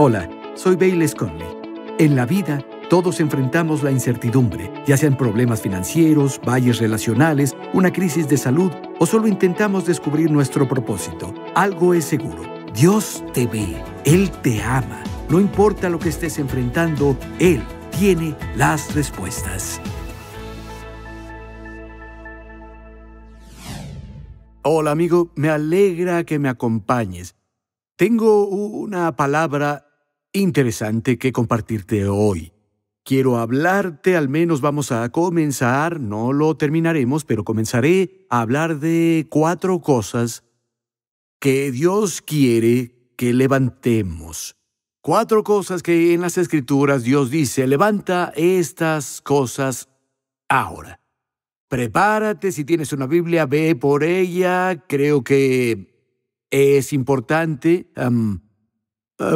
Hola, soy Bayless Conley. En la vida, todos enfrentamos la incertidumbre, ya sean problemas financieros, valles relacionales, una crisis de salud o solo intentamos descubrir nuestro propósito. Algo es seguro, Dios te ve, Él te ama. No importa lo que estés enfrentando, Él tiene las respuestas. Hola amigo, me alegra que me acompañes. Tengo una palabra interesante que compartirte hoy. Quiero hablarte, al menos vamos a comenzar, no lo terminaremos, pero comenzaré a hablar de 4 cosas que Dios quiere que levantemos. 4 cosas que en las Escrituras Dios dice, levanta estas cosas ahora. Prepárate, si tienes una Biblia, ve por ella. Creo que es importante,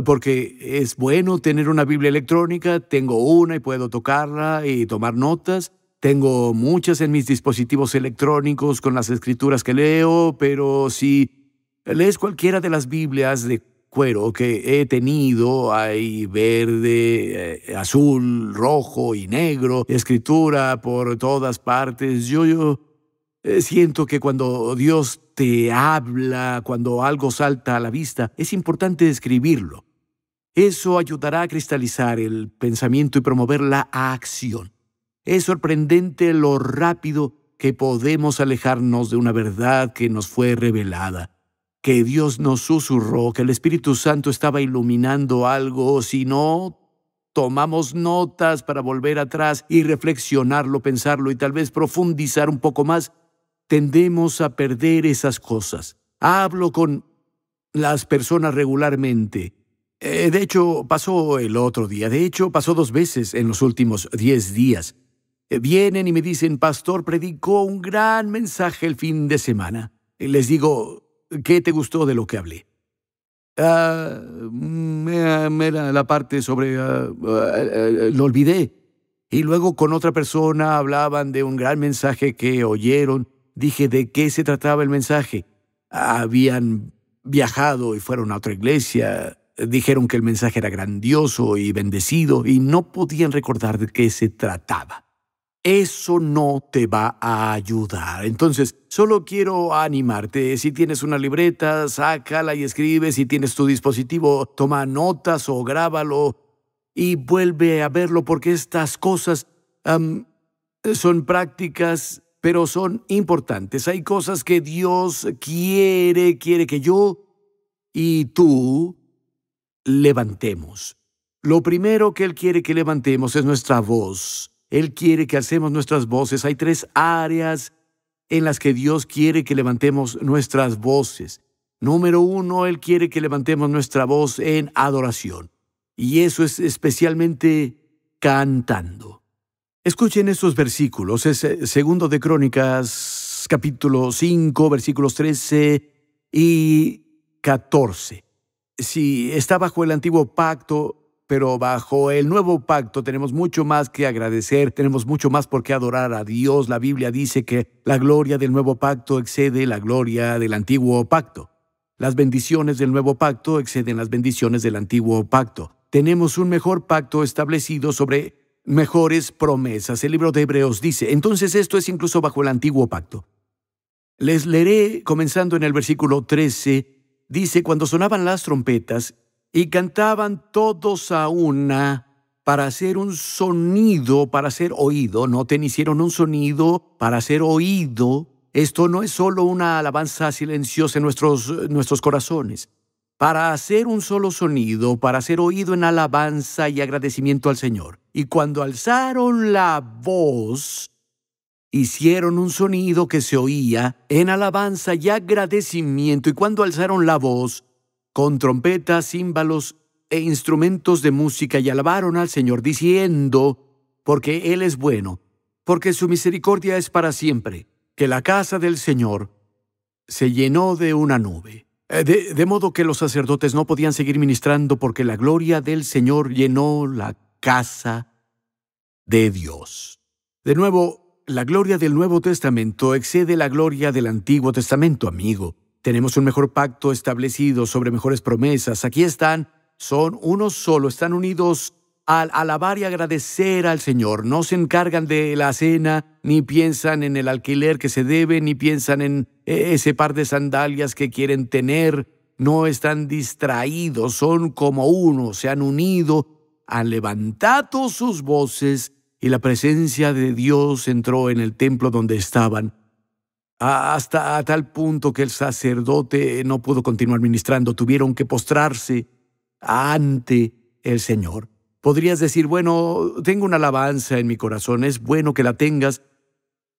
porque es bueno tener una Biblia electrónica. Tengo una y puedo tocarla y tomar notas. Tengo muchas en mis dispositivos electrónicos con las escrituras que leo, pero si lees cualquiera de las Biblias de cuero que he tenido, hay verde, azul, rojo y negro, escritura por todas partes. Yo siento que cuando Dios te habla, cuando algo salta a la vista, es importante escribirlo. Eso ayudará a cristalizar el pensamiento y promover la acción. Es sorprendente lo rápido que podemos alejarnos de una verdad que nos fue revelada, que Dios nos susurró, que el Espíritu Santo estaba iluminando algo. Si no tomamos notas para volver atrás y reflexionarlo, pensarlo y tal vez profundizar un poco más, tendemos a perder esas cosas. Hablo con las personas regularmente. De hecho, pasó el otro día. De hecho, pasó 2 veces en los últimos 10 días. Vienen y me dicen, pastor, predicó un gran mensaje el fin de semana. Y les digo, ¿qué te gustó de lo que hablé? Era la parte sobre... lo olvidé. Y luego con otra persona hablaban de un gran mensaje que oyeron. Dije, ¿de qué se trataba el mensaje? Habían viajado y fueron a otra iglesia. Dijeron que el mensaje era grandioso y bendecido y no podían recordar de qué se trataba. Eso no te va a ayudar. Entonces, solo quiero animarte. Si tienes una libreta, sácala y escribe. Si tienes tu dispositivo, toma notas o grábalo y vuelve a verlo, porque estas cosas son prácticas, pero son importantes. Hay cosas que Dios quiere que yo y tú levantemos. Lo primero que Él quiere que levantemos es nuestra voz. Él quiere que alcemos nuestras voces. Hay 3 áreas en las que Dios quiere que levantemos nuestras voces. Número 1, Él quiere que levantemos nuestra voz en adoración. Y eso es especialmente cantando. Escuchen estos versículos. Es 2 de Crónicas, capítulo 5, versículos 13 y 14. Si está bajo el antiguo pacto, pero bajo el nuevo pacto tenemos mucho más que agradecer, tenemos mucho más por qué adorar a Dios. La Biblia dice que la gloria del nuevo pacto excede la gloria del antiguo pacto. Las bendiciones del nuevo pacto exceden las bendiciones del antiguo pacto. Tenemos un mejor pacto establecido sobre mejores promesas. El libro de Hebreos dice, entonces esto es incluso bajo el antiguo pacto. Les leeré comenzando en el versículo 13. Dice, cuando sonaban las trompetas y cantaban todos a una para hacer un sonido, para ser oído. Noten, hicieron un sonido para ser oído. Esto no es solo una alabanza silenciosa en nuestros corazones. Para hacer un solo sonido, para ser oído en alabanza y agradecimiento al Señor. Y cuando alzaron la voz, hicieron un sonido que se oía en alabanza y agradecimiento. Y cuando alzaron la voz, con trompetas, címbalos e instrumentos de música, y alabaron al Señor, diciendo, porque Él es bueno, porque su misericordia es para siempre, que la casa del Señor se llenó de una nube. De modo que los sacerdotes no podían seguir ministrando, porque la gloria del Señor llenó la casa de Dios. De nuevo, la gloria del Nuevo Testamento excede la gloria del Antiguo Testamento, amigo. Tenemos un mejor pacto establecido sobre mejores promesas. Aquí están son uno solo, están unidos al alabar y agradecer al Señor. No se encargan de la cena, ni piensan en el alquiler que se debe, ni piensan en ese par de sandalias que quieren tener. No están distraídos, son como uno, se han unido, han levantado sus voces y la presencia de Dios entró en el templo donde estaban. Hasta a tal punto que el sacerdote no pudo continuar ministrando, tuvieron que postrarse ante el Señor. Podrías decir, bueno, tengo una alabanza en mi corazón, es bueno que la tengas,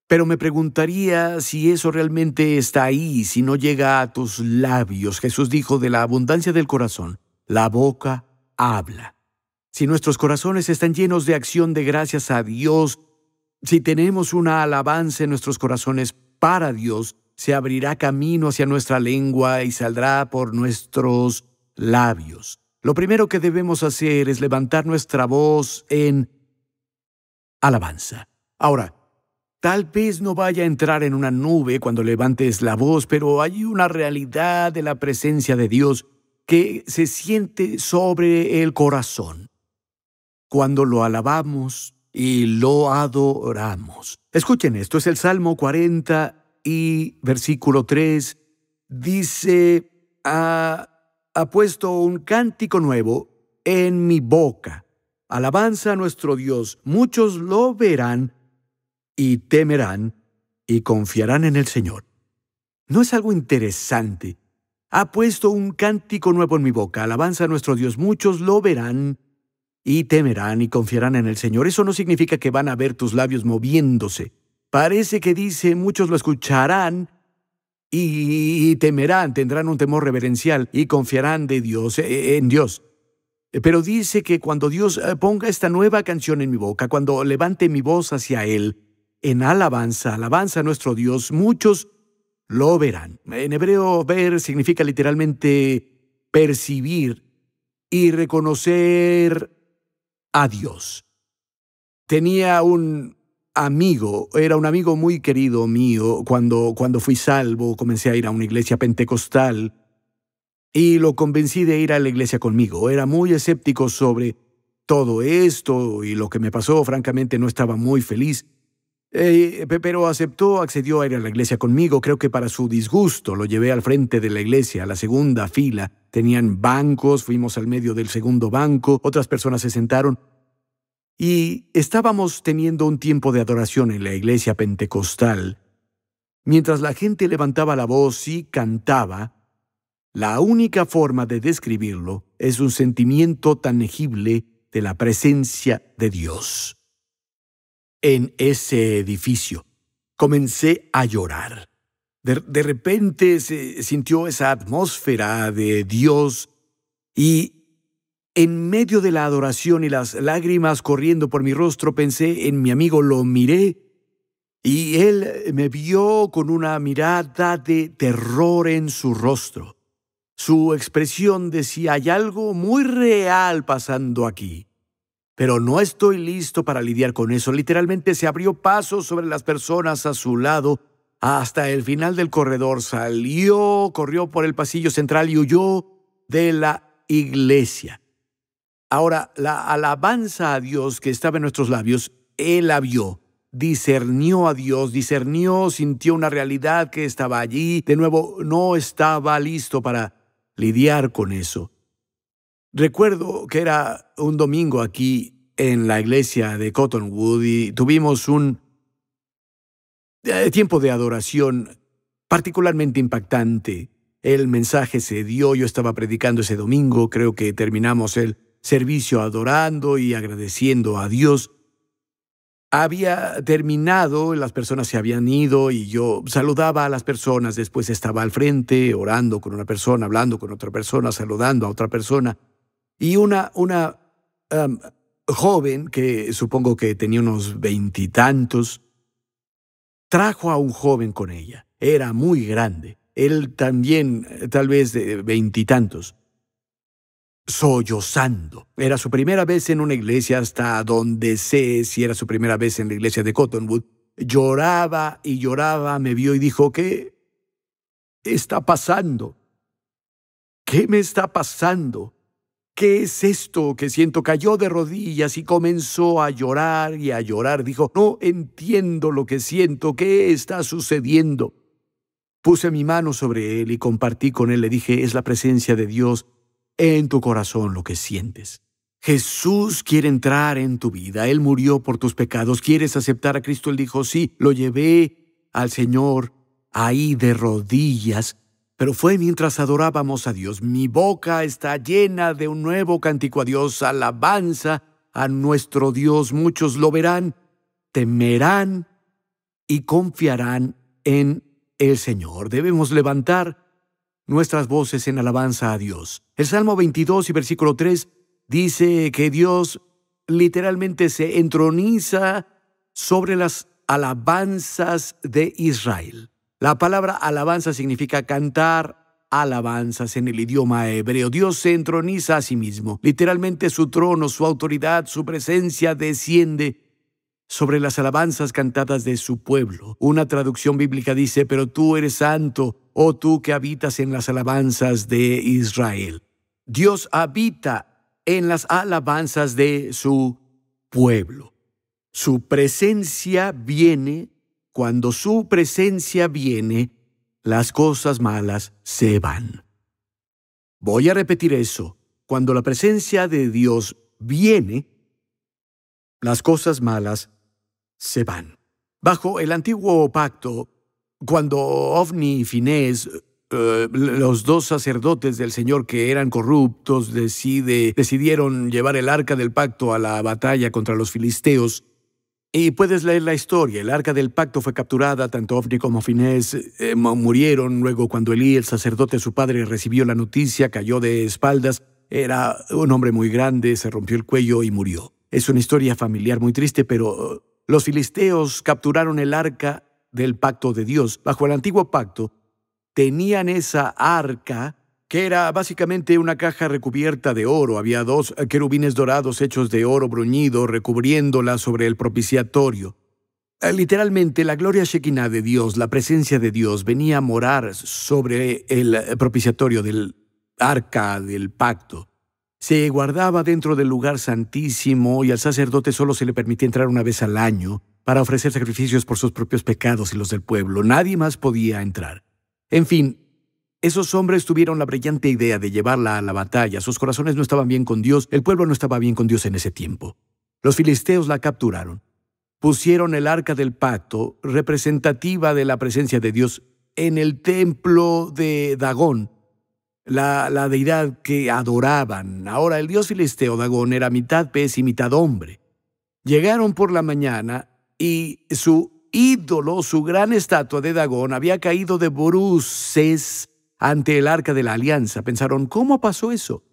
pero me preguntaría si eso realmente está ahí, si no llega a tus labios. Jesús dijo, de la abundancia del corazón, la boca habla. Si nuestros corazones están llenos de acción de gracias a Dios, si tenemos una alabanza en nuestros corazones para Dios, se abrirá camino hacia nuestra lengua y saldrá por nuestros labios. Lo primero que debemos hacer es levantar nuestra voz en alabanza. Ahora, tal vez no vaya a entrar en una nube cuando levantes la voz, pero hay una realidad de la presencia de Dios que se siente sobre el corazón cuando lo alabamos y lo adoramos. Escuchen esto, es el Salmo 40 y versículo 3. Dice, ha puesto un cántico nuevo en mi boca. Alabanza a nuestro Dios. Muchos lo verán y temerán y confiarán en el Señor. ¿No es algo interesante? Ha puesto un cántico nuevo en mi boca. Alabanza a nuestro Dios. Muchos lo verán y temerán y confiarán en el Señor. Eso no significa que van a ver tus labios moviéndose. Parece que dice, muchos lo escucharán y temerán, tendrán un temor reverencial y confiarán en Dios. Pero dice que cuando Dios ponga esta nueva canción en mi boca, cuando levante mi voz hacia Él, en alabanza a nuestro Dios, muchos lo verán. En hebreo, ver significa literalmente percibir y reconocer a Dios. Tenía un amigo, era un amigo muy querido mío. Cuando fui salvo, comencé a ir a una iglesia pentecostal y lo convencí de ir a la iglesia conmigo. Era muy escéptico sobre todo esto y lo que me pasó. Francamente, no estaba muy feliz. Pero accedió a ir a la iglesia conmigo. Creo que para su disgusto lo llevé al frente de la iglesia, a la segunda fila. Tenían bancos, fuimos al medio del segundo banco, otras personas se sentaron y estábamos teniendo un tiempo de adoración en la iglesia pentecostal. Mientras la gente levantaba la voz y cantaba, la única forma de describirlo es un sentimiento tangible de la presencia de Dios. En ese edificio comencé a llorar. De repente se sintió esa atmósfera de Dios y en medio de la adoración y las lágrimas corriendo por mi rostro pensé en mi amigo, lo miré y él me vio con una mirada de terror en su rostro. Su expresión decía, hay algo muy real pasando aquí. Pero no estoy listo para lidiar con eso. Literalmente se abrió paso sobre las personas a su lado hasta el final del corredor. Corrió por el pasillo central y huyó de la iglesia. Ahora, la alabanza a Dios que estaba en nuestros labios, él la vio, discernió a Dios, sintió una realidad que estaba allí. De nuevo, no estaba listo para lidiar con eso. Recuerdo que era un domingo aquí en la iglesia de Cottonwood y tuvimos un tiempo de adoración particularmente impactante. El mensaje se dio, yo estaba predicando ese domingo, creo que terminamos el servicio adorando y agradeciendo a Dios. Había terminado, las personas se habían ido y yo saludaba a las personas, después estaba al frente orando con una persona, hablando con otra persona, saludando a otra persona. Y una joven, que supongo que tenía unos 20 y tantos, trajo a un joven con ella. Era muy grande. Él también, tal vez de 20 y tantos. Sollozando. Era su primera vez en una iglesia, hasta donde sé si era su primera vez en la iglesia de Cottonwood. Lloraba y lloraba, me vio y dijo, ¿qué está pasando? ¿Qué me está pasando? ¿Qué es esto que siento? Cayó de rodillas y comenzó a llorar y a llorar. Dijo, no entiendo lo que siento. ¿Qué está sucediendo? Puse mi mano sobre él y compartí con él. Le dije, es la presencia de Dios en tu corazón lo que sientes. Jesús quiere entrar en tu vida. Él murió por tus pecados. ¿Quieres aceptar a Cristo? Él dijo, sí, lo llevé al Señor ahí de rodillas. Pero fue mientras adorábamos a Dios. Mi boca está llena de un nuevo cántico a Dios, alabanza a nuestro Dios. Muchos lo verán, temerán y confiarán en el Señor. Debemos levantar nuestras voces en alabanza a Dios. El Salmo 22 y versículo 3 dice que Dios literalmente se entroniza sobre las alabanzas de Israel. La palabra alabanza significa cantar alabanzas en el idioma hebreo. Dios se entroniza a sí mismo. Literalmente su trono, su autoridad, su presencia desciende sobre las alabanzas cantadas de su pueblo. Una traducción bíblica dice, pero tú eres santo, oh tú que habitas en las alabanzas de Israel. Dios habita en las alabanzas de su pueblo. Su presencia viene. Cuando su presencia viene, las cosas malas se van. Voy a repetir eso. Cuando la presencia de Dios viene, las cosas malas se van. Bajo el antiguo pacto, cuando Ofni y Finés, los dos sacerdotes del Señor que eran corruptos, decidieron llevar el arca del pacto a la batalla contra los filisteos. Y puedes leer la historia. El arca del pacto fue capturada, tanto Ofni como Finés murieron. Luego, cuando Elí, el sacerdote, su padre, recibió la noticia, cayó de espaldas. Era un hombre muy grande, se rompió el cuello y murió. Es una historia familiar muy triste, pero los filisteos capturaron el arca del pacto de Dios. Bajo el antiguo pacto, tenían esa arca, que era básicamente una caja recubierta de oro. Había 2 querubines dorados hechos de oro bruñido recubriéndola sobre el propiciatorio. Literalmente, la gloria Shekinah de Dios, la presencia de Dios, venía a morar sobre el propiciatorio del arca del pacto. Se guardaba dentro del lugar santísimo y al sacerdote solo se le permitía entrar una vez al año para ofrecer sacrificios por sus propios pecados y los del pueblo. Nadie más podía entrar. En fin, esos hombres tuvieron la brillante idea de llevarla a la batalla. Sus corazones no estaban bien con Dios. El pueblo no estaba bien con Dios en ese tiempo. Los filisteos la capturaron. Pusieron el arca del pacto, representativa de la presencia de Dios, en el templo de Dagón, la deidad que adoraban. Ahora, el dios filisteo Dagón era mitad pez y mitad hombre. Llegaron por la mañana y su ídolo, su gran estatua de Dagón, había caído de bruces ante el arca de la alianza. Pensaron, ¿cómo pasó eso?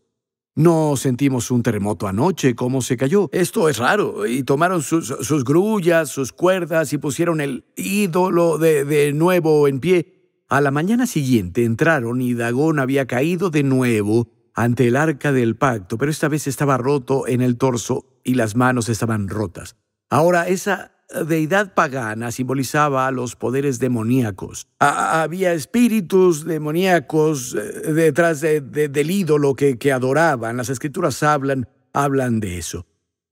No sentimos un terremoto anoche, ¿cómo se cayó? Esto es raro. Y tomaron sus grullas, sus cuerdas y pusieron el ídolo de nuevo en pie. A la mañana siguiente entraron y Dagón había caído de nuevo ante el arca del pacto, pero esta vez estaba roto en el torso y las manos estaban rotas. Ahora, esa deidad pagana simbolizaba a los poderes demoníacos. Había espíritus demoníacos detrás del ídolo que adoraban. Las escrituras hablan de eso.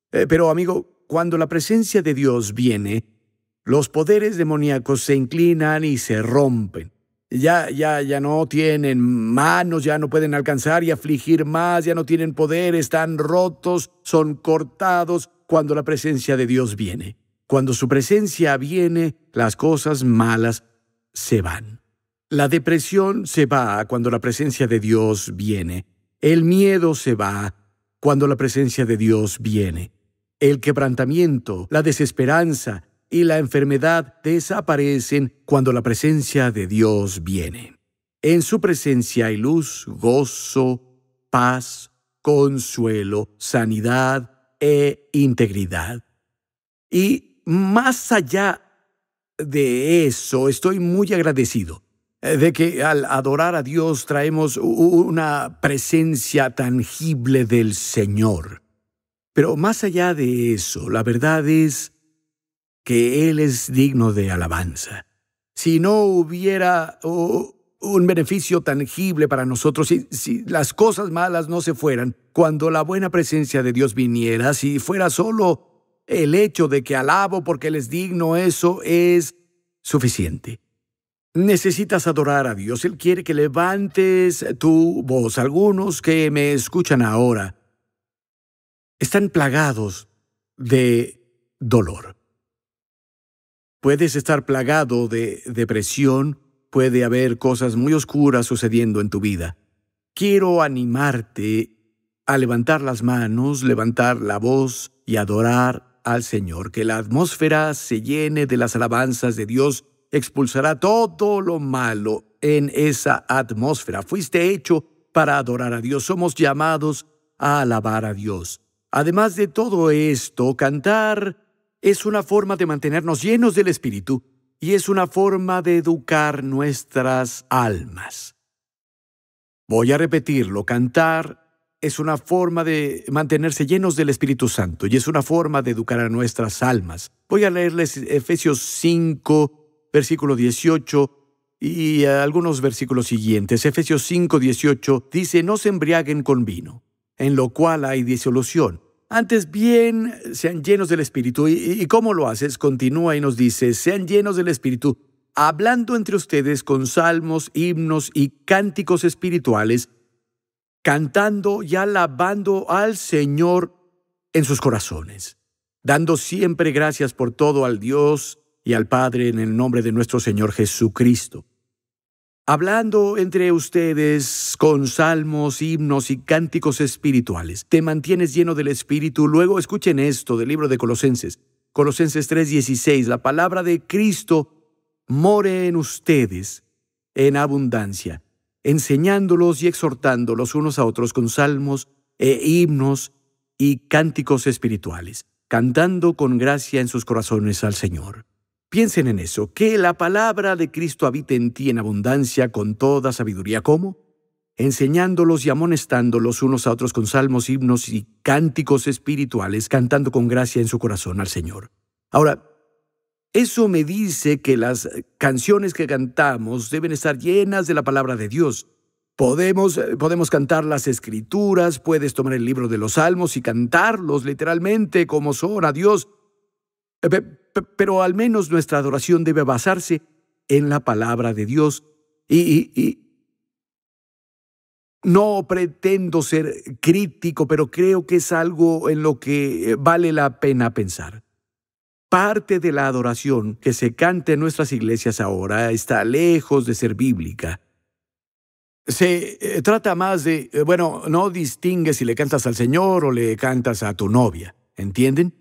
Pero, amigo, cuando la presencia de Dios viene, los poderes demoníacos se inclinan y se rompen. Ya no tienen manos, ya no pueden alcanzar y afligir más, ya no tienen poder, están rotos, son cortados cuando la presencia de Dios viene. Cuando su presencia viene, las cosas malas se van. La depresión se va cuando la presencia de Dios viene. El miedo se va cuando la presencia de Dios viene. El quebrantamiento, la desesperanza y la enfermedad desaparecen cuando la presencia de Dios viene. En su presencia hay luz, gozo, paz, consuelo, sanidad e integridad. Y más allá de eso, estoy muy agradecido de que al adorar a Dios traemos una presencia tangible del Señor. Pero más allá de eso, la verdad es que Él es digno de alabanza. Si no hubiera un beneficio tangible para nosotros si las cosas malas no se fueran, cuando la buena presencia de Dios viniera, si fuera solo el hecho de que alabo porque Él es digno, eso es suficiente. Necesitas adorar a Dios. Él quiere que levantes tu voz. Algunos que me escuchan ahora están plagados de dolor. Puedes estar plagado de depresión. Puede haber cosas muy oscuras sucediendo en tu vida. Quiero animarte a levantar las manos, levantar la voz y adorar al Señor. Que la atmósfera se llene de las alabanzas de Dios. Expulsará todo lo malo en esa atmósfera. Fuiste hecho para adorar a Dios. Somos llamados a alabar a Dios. Además de todo esto, cantar es una forma de mantenernos llenos del Espíritu y es una forma de educar nuestras almas. Voy a repetirlo. Cantar es una forma de mantenerse llenos del Espíritu Santo y es una forma de educar a nuestras almas. Voy a leerles Efesios 5, versículo 18 y algunos versículos siguientes. Efesios 5, 18 dice: no se embriaguen con vino, en lo cual hay disolución. Antes bien, sean llenos del Espíritu. ¿Y cómo lo haces? Continúa y nos dice: sean llenos del Espíritu, hablando entre ustedes con salmos, himnos y cánticos espirituales, cantando y alabando al Señor en sus corazones, dando siempre gracias por todo al Dios y al Padre en el nombre de nuestro Señor Jesucristo. Hablando entre ustedes con salmos, himnos y cánticos espirituales. Te mantienes lleno del Espíritu. Luego escuchen esto del libro de Colosenses. Colosenses 3:16. La palabra de Cristo more en ustedes en abundancia, enseñándolos y exhortándolos unos a otros con salmos e himnos y cánticos espirituales, cantando con gracia en sus corazones al Señor. Piensen en eso, que la palabra de Cristo habite en ti en abundancia con toda sabiduría. ¿Cómo? Enseñándolos y amonestándolos unos a otros con salmos, himnos y cánticos espirituales, cantando con gracia en su corazón al Señor. Ahora, eso me dice que las canciones que cantamos deben estar llenas de la palabra de Dios. Podemos cantar las Escrituras, puedes tomar el libro de los Salmos y cantarlos literalmente como son a Dios. Pero al menos nuestra adoración debe basarse en la palabra de Dios. Y no pretendo ser crítico, pero creo que es algo en lo que vale la pena pensar. Parte de la adoración que se canta en nuestras iglesias ahora está lejos de ser bíblica. Se trata más de, no distingue si le cantas al Señor o le cantas a tu novia, ¿entienden?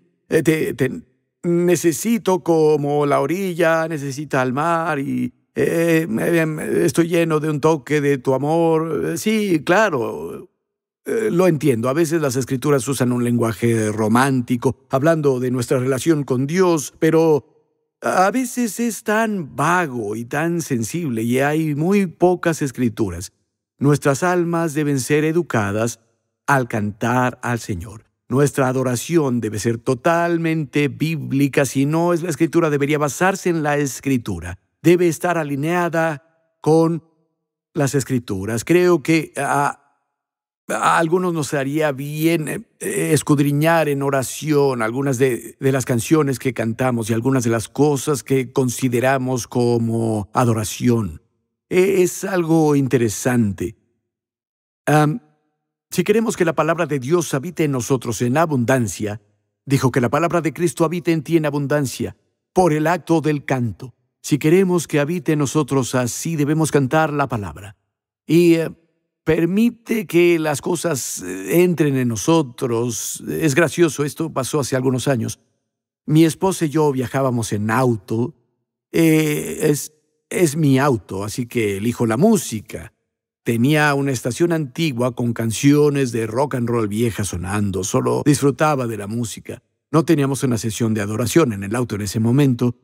Necesito como la orilla necesita al mar y estoy lleno de un toque de tu amor. Sí, claro, lo entiendo. A veces las Escrituras usan un lenguaje romántico, hablando de nuestra relación con Dios, pero a veces es tan vago y tan sensible y hay muy pocas Escrituras. Nuestras almas deben ser educadas al cantar al Señor. Nuestra adoración debe ser totalmente bíblica. Si no es la Escritura, debería basarse en la Escritura. Debe estar alineada con las Escrituras. Creo que a algunos nos haría bien escudriñar en oración algunas de las canciones que cantamos y algunas de las cosas que consideramos como adoración. Es algo interesante. Si queremos que la palabra de Dios habite en nosotros en abundancia, dijo que la palabra de Cristo habite en ti en abundancia por el acto del canto. Si queremos que habite en nosotros así, debemos cantar la palabra. Y permite que las cosas entren en nosotros. Es gracioso, esto pasó hace algunos años. Mi esposa y yo viajábamos en auto. Es mi auto, así que elijo la música. Tenía una estación antigua con canciones de rock and roll vieja sonando. Solo disfrutaba de la música. No teníamos una sesión de adoración en el auto en ese momento.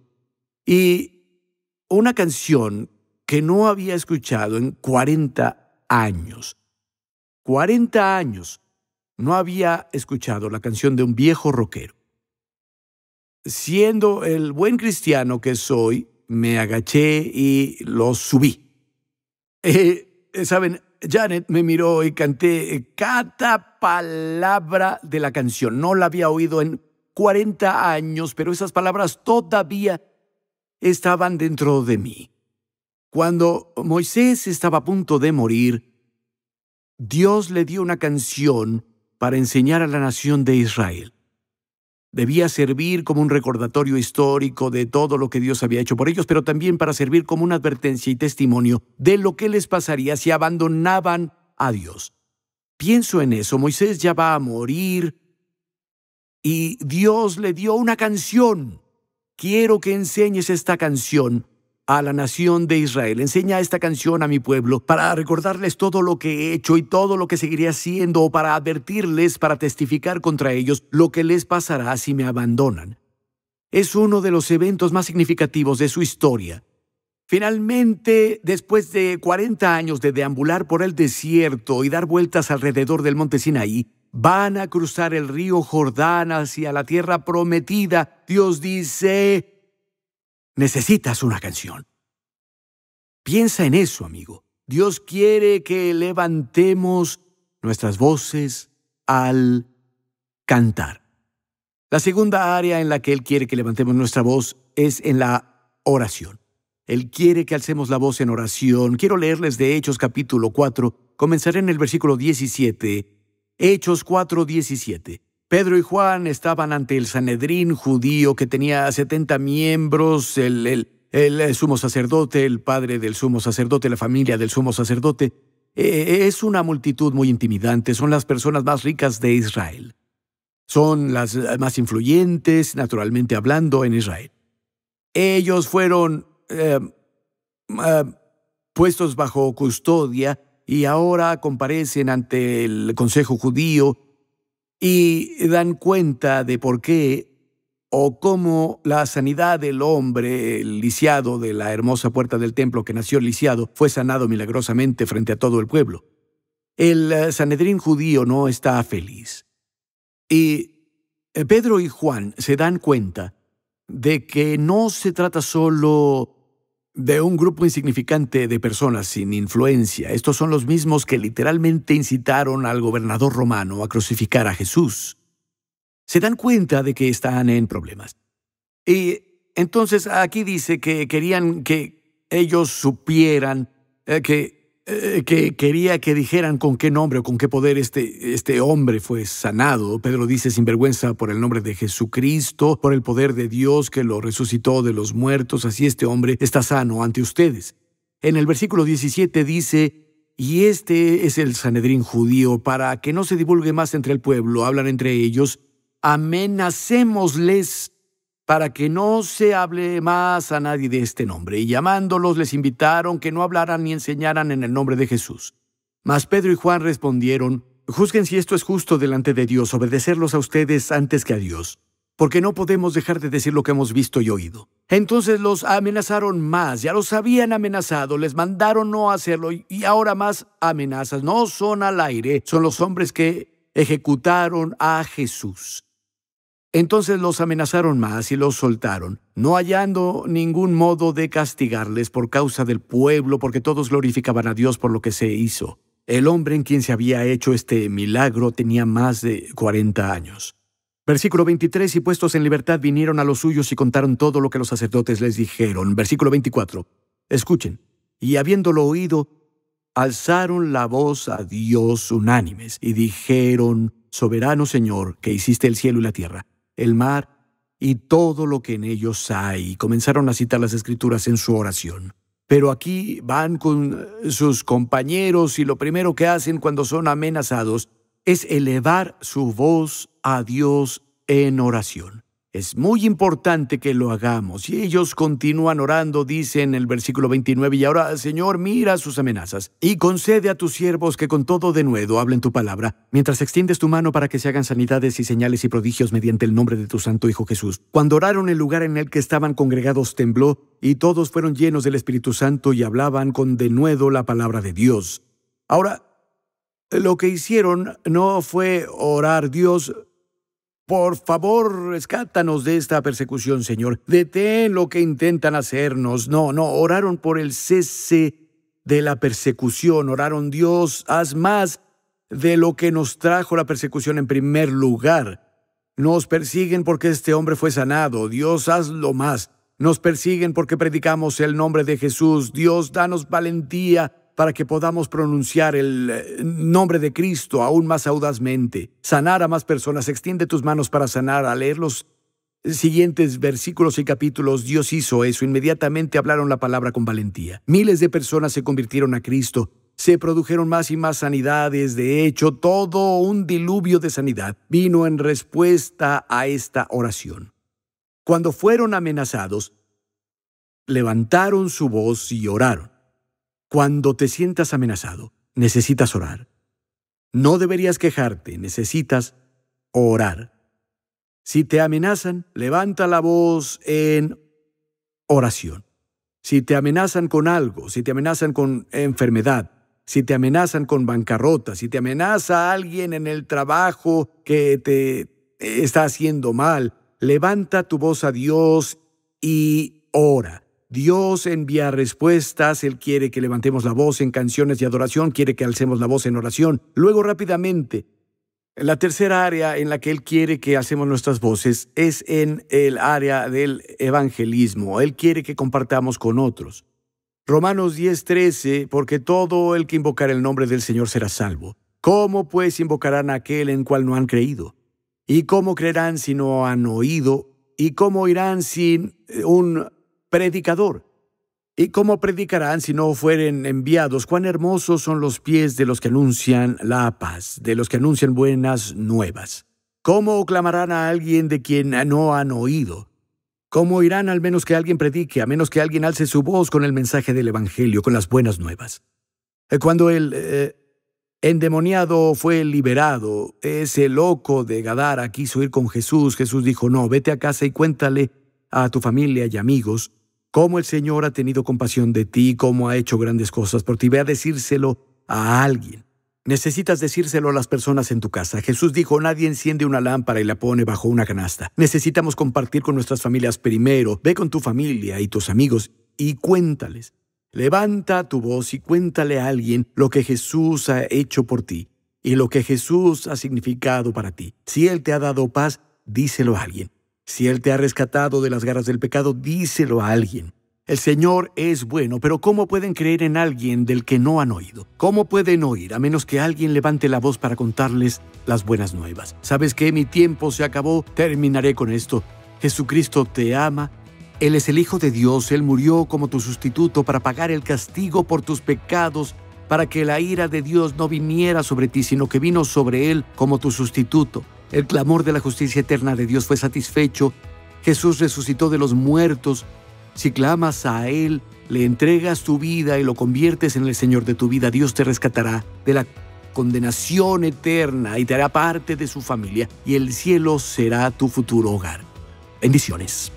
Y una canción que no había escuchado en 40 años. 40 años no había escuchado la canción de un viejo rockero. Siendo el buen cristiano que soy, me agaché y lo subí. ¿Saben? Janet me miró y canté cada palabra de la canción. No la había oído en 40 años, pero esas palabras todavía estaban dentro de mí. Cuando Moisés estaba a punto de morir, Dios le dio una canción para enseñar a la nación de Israel. Debía servir como un recordatorio histórico de todo lo que Dios había hecho por ellos, pero también para servir como una advertencia y testimonio de lo que les pasaría si abandonaban a Dios. Pienso en eso. Moisés ya va a morir y Dios le dio una canción. Quiero que enseñes esta canción a la nación de Israel. Enseña esta canción a mi pueblo para recordarles todo lo que he hecho y todo lo que seguiré haciendo, o para advertirles, para testificar contra ellos lo que les pasará si me abandonan. Es uno de los eventos más significativos de su historia. Finalmente, después de 40 años de deambular por el desierto y dar vueltas alrededor del monte Sinaí, van a cruzar el río Jordán hacia la tierra prometida. Dios dice: necesitas una canción. Piensa en eso, amigo. Dios quiere que levantemos nuestras voces al cantar. La segunda área en la que Él quiere que levantemos nuestra voz es en la oración. Él quiere que alcemos la voz en oración. Quiero leerles de Hechos capítulo 4. Comenzaré en el versículo 17. Hechos 4:17. Pedro y Juan estaban ante el Sanedrín judío, que tenía 70 miembros, el sumo sacerdote, el padre del sumo sacerdote, la familia del sumo sacerdote. Es una multitud muy intimidante. Son las personas más ricas de Israel. Son las más influyentes, naturalmente hablando, en Israel. Ellos fueron puestos bajo custodia y ahora comparecen ante el Consejo Judío y dan cuenta de por qué o cómo la sanidad del hombre, el lisiado de la hermosa puerta del templo que nació lisiado, fue sanado milagrosamente frente a todo el pueblo. El Sanedrín judío no está feliz. Y Pedro y Juan se dan cuenta de que no se trata solo de un grupo insignificante de personas sin influencia. Estos son los mismos que literalmente incitaron al gobernador romano a crucificar a Jesús. Se dan cuenta de que están en problemas. Y entonces aquí dice que querían que ellos supieran, que quería que dijeran con qué nombre o con qué poder este hombre fue sanado. Pedro dice sin vergüenza: por el nombre de Jesucristo, por el poder de Dios que lo resucitó de los muertos, así este hombre está sano ante ustedes. En el versículo 17 dice: y este es el Sanedrín judío, para que no se divulgue más entre el pueblo, hablan entre ellos, amenacémosles para que no se hable más a nadie de este nombre. Y llamándolos les invitaron que no hablaran ni enseñaran en el nombre de Jesús. Mas Pedro y Juan respondieron: juzguen si esto es justo delante de Dios, obedecerlos a ustedes antes que a Dios, porque no podemos dejar de decir lo que hemos visto y oído. Entonces los amenazaron más, ya los habían amenazado, les mandaron no hacerlo, y ahora más amenazas. No son al aire, son los hombres que ejecutaron a Jesús. Entonces los amenazaron más y los soltaron, no hallando ningún modo de castigarles por causa del pueblo, porque todos glorificaban a Dios por lo que se hizo. El hombre en quien se había hecho este milagro tenía más de 40 años. Versículo 23, y puestos en libertad vinieron a los suyos y contaron todo lo que los sacerdotes les dijeron. Versículo 24, escuchen. Y habiéndolo oído, alzaron la voz a Dios unánimes y dijeron: soberano Señor, que hiciste el cielo y la tierra, el mar y todo lo que en ellos hay. Y comenzaron a citar las Escrituras en su oración. Pero aquí van con sus compañeros y lo primero que hacen cuando son amenazados es elevar su voz a Dios en oración. Es muy importante que lo hagamos. Y ellos continúan orando, dice en el versículo 29, y ahora, Señor, mira sus amenazas y concede a tus siervos que con todo denuedo hablen tu palabra, mientras extiendes tu mano para que se hagan sanidades y señales y prodigios mediante el nombre de tu santo Hijo Jesús. Cuando oraron, el lugar en el que estaban congregados tembló, y todos fueron llenos del Espíritu Santo y hablaban con denuedo la palabra de Dios. Ahora, lo que hicieron no fue orar: Dios, por favor, rescátanos de esta persecución, Señor. Detén lo que intentan hacernos. No, oraron por el cese de la persecución. Oraron: Dios, haz más de lo que nos trajo la persecución en primer lugar. Nos persiguen porque este hombre fue sanado. Dios, hazlo más. Nos persiguen porque predicamos el nombre de Jesús. Dios, danos valentía para que podamos pronunciar el nombre de Cristo aún más audazmente. Sanar a más personas. Extiende tus manos para sanar. Al leer los siguientes versículos y capítulos, Dios hizo eso. Inmediatamente hablaron la palabra con valentía. Miles de personas se convirtieron a Cristo. Se produjeron más y más sanidades. De hecho, todo un diluvio de sanidad vino en respuesta a esta oración. Cuando fueron amenazados, levantaron su voz y oraron. Cuando te sientas amenazado, necesitas orar. No deberías quejarte, necesitas orar. Si te amenazan, levanta la voz en oración. Si te amenazan con algo, si te amenazan con enfermedad, si te amenazan con bancarrota, si te amenaza alguien en el trabajo que te está haciendo mal, levanta tu voz a Dios y ora. Dios envía respuestas. Él quiere que levantemos la voz en canciones de adoración, quiere que alcemos la voz en oración. Luego, rápidamente, la tercera área en la que Él quiere que alcemos nuestras voces es en el área del evangelismo. Él quiere que compartamos con otros. Romanos 10:13, porque todo el que invocar el nombre del Señor será salvo. ¿Cómo pues invocarán a aquel en cual no han creído? ¿Y cómo creerán si no han oído? ¿Y cómo irán sin un predicador? ¿Y cómo predicarán si no fueren enviados? Cuán hermosos son los pies de los que anuncian la paz, de los que anuncian buenas nuevas. ¿Cómo clamarán a alguien de quien no han oído? ¿Cómo irán al menos que alguien predique, a menos que alguien alce su voz con el mensaje del Evangelio, con las buenas nuevas? Cuando el endemoniado fue liberado, ese loco de Gadara quiso ir con Jesús. Jesús dijo: no, vete a casa y cuéntale a tu familia y amigos cómo el Señor ha tenido compasión de ti, cómo ha hecho grandes cosas por ti. Ve a decírselo a alguien. Necesitas decírselo a las personas en tu casa. Jesús dijo: nadie enciende una lámpara y la pone bajo una canasta. Necesitamos compartir con nuestras familias primero. Ve con tu familia y tus amigos y cuéntales. Levanta tu voz y cuéntale a alguien lo que Jesús ha hecho por ti y lo que Jesús ha significado para ti. Si Él te ha dado paz, díselo a alguien. Si Él te ha rescatado de las garras del pecado, díselo a alguien. El Señor es bueno, pero ¿cómo pueden creer en alguien del que no han oído? ¿Cómo pueden oír a menos que alguien levante la voz para contarles las buenas nuevas? ¿Sabes qué? Mi tiempo se acabó. Terminaré con esto. Jesucristo te ama. Él es el Hijo de Dios. Él murió como tu sustituto para pagar el castigo por tus pecados, para que la ira de Dios no viniera sobre ti, sino que vino sobre Él como tu sustituto. El clamor de la justicia eterna de Dios fue satisfecho. Jesús resucitó de los muertos. Si clamas a Él, le entregas tu vida y lo conviertes en el Señor de tu vida, Dios te rescatará de la condenación eterna y te hará parte de su familia, y el cielo será tu futuro hogar. Bendiciones.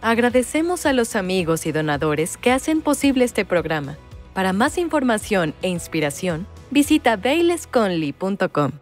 Agradecemos a los amigos y donadores que hacen posible este programa. Para más información e inspiración, visita bailesconley.com.